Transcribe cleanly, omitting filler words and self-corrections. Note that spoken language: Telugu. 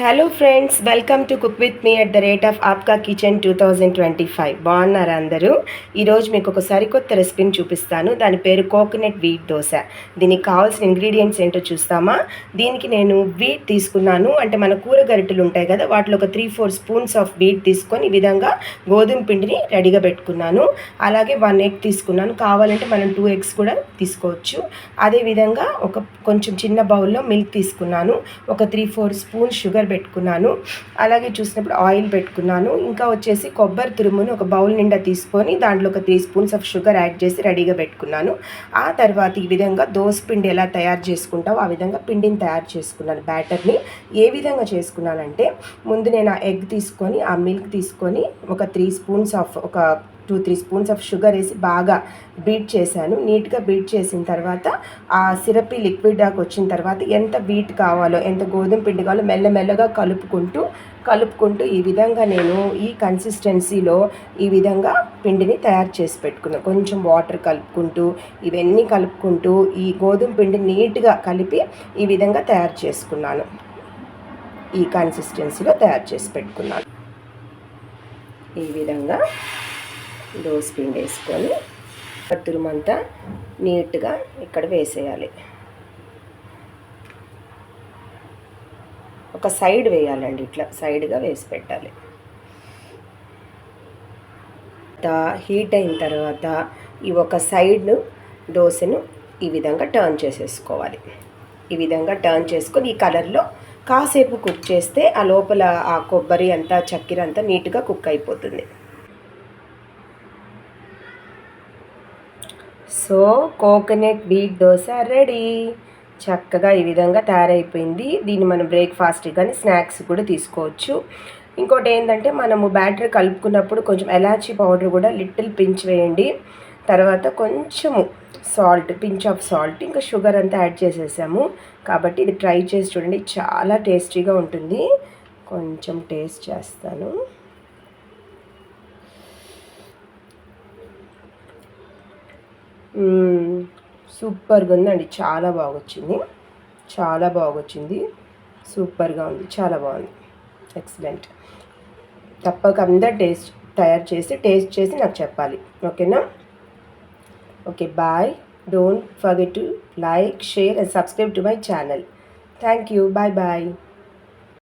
Hello friends, welcome to cook with me at the rate of Aapka kitchen 2025. బాగున్నారా అందరూ? ఈరోజు మీకు ఒక సరికొత్త రెసిపీని చూపిస్తాను. దాని పేరు కోకోనట్ వీట్ దోశ. దీనికి కావాల్సిన ఇంగ్రీడియంట్స్ ఏంటో చూస్తామా? దీనికి నేను వీట్ తీసుకున్నాను. అంటే మన కూర గరిటెలు ఉంటాయి కదా, వాటిలో ఒక 3-4 స్పూన్స్ ఆఫ్ వీట్ తీసుకొని ఈ విధంగా గోధుమ పిండిని రెడీగా పెట్టుకున్నాను. అలాగే 1 ఎగ్ తీసుకున్నాను. కావాలంటే మనం 2 ఎగ్స్ కూడా తీసుకోవచ్చు. అదేవిధంగా కొంచెం చిన్న బౌల్లో మిల్క్ తీసుకున్నాను. ఒక 3-4 స్పూన్స్ షుగర్ పెట్టుకున్నాను. అలాగే చూసినప్పుడు ఆయిల్ పెట్టుకున్నాను. ఇంకా వచ్చేసి కొబ్బరి తురుమును ఒక బౌల్ నిండా తీసుకొని దాంట్లో ఒక 3 స్పూన్స్ ఆఫ్ షుగర్ యాడ్ చేసి రెడీగా పెట్టుకున్నాను. ఆ తర్వాత ఈ విధంగా దోశ పిండి ఎలా తయారు చేసుకుంటామో ఆ విధంగా పిండిని తయారు చేసుకున్నాను. బ్యాటర్ని ఏ విధంగా చేసుకున్నానంటే, ముందు నేను ఆ ఎగ్ తీసుకొని ఆ మిల్క్ తీసుకొని ఒక 3 స్పూన్స్ ఆఫ్ ఒక 2-3 స్పూన్స్ ఆఫ్ షుగర్ వేసి బాగా బీట్ చేశాను. నీట్గా బీట్ చేసిన తర్వాత ఆ సిరపీ లిక్విడ్ దాకా వచ్చిన తర్వాత ఎంత బీట్ కావాలో, ఎంత గోధుమ పిండి కావాలో మెల్లమెల్లగా కలుపుకుంటూ ఈ విధంగా నేను ఈ కన్సిస్టెన్సీలో ఈ విధంగా పిండిని తయారు చేసి పెట్టుకున్నాను. కొంచెం వాటర్ ఇవన్నీ కలుపుకుంటూ ఈ గోధుమ పిండి నీట్గా కలిపి ఈ విధంగా తయారు చేసుకున్నాను. ఈ కన్సిస్టెన్సీలో తయారు చేసి పెట్టుకున్నాను. ఈ విధంగా దోశ పిండి వేసుకొని తురుమంతా నీట్గా ఇక్కడ వేసేయాలి. ఒక సైడ్ వేయాలండి, ఇట్లా సైడ్గా వేసి పెట్టాలి. హీట్ అయిన తర్వాత ఈ ఒక సైడ్ దోశను ఈ విధంగా టర్న్ చేసేసుకోవాలి. ఈ విధంగా టర్న్ చేసుకొని ఈ కలర్లో కాసేపు కుక్ చేస్తే ఆ లోపల ఆ కొబ్బరి అంతా చక్కెర అంతా నీట్గా కుక్ అయిపోతుంది. So coconut wheat dosa ready. చక్కగా ఈ విధంగా తయారైపోయింది. దీన్ని మనం బ్రేక్ఫాస్ట్ కానీ స్నాక్స్ కూడా తీసుకోవచ్చు. ఇంకోటి ఏంటంటే, మనము బ్యాటర్ కలుపుకున్నప్పుడు కొంచెం ఎలాచీ పౌడర్ కూడా లిటిల్ పించ్ వేయండి. తర్వాత కొంచెము పించ్ ఆఫ్ సాల్ట్, ఇంకా షుగర్ అంతా యాడ్ చేసేసాము. కాబట్టి ఇది ట్రై చేసి చూడండి, చాలా టేస్టీగా ఉంటుంది. కొంచెం టేస్ట్ చేస్తాను. సూపర్గా ఉందండి, చాలా బాగొచ్చింది. సూపర్గా ఉంది, చాలా బాగుంది, ఎక్సలెంట్. తప్పక అందరు టేస్ట్ చేసి నాకు చెప్పాలి, ఓకేనా? Okay, bye. Don't forget to like, share and subscribe to my channel. Thank you. Bye.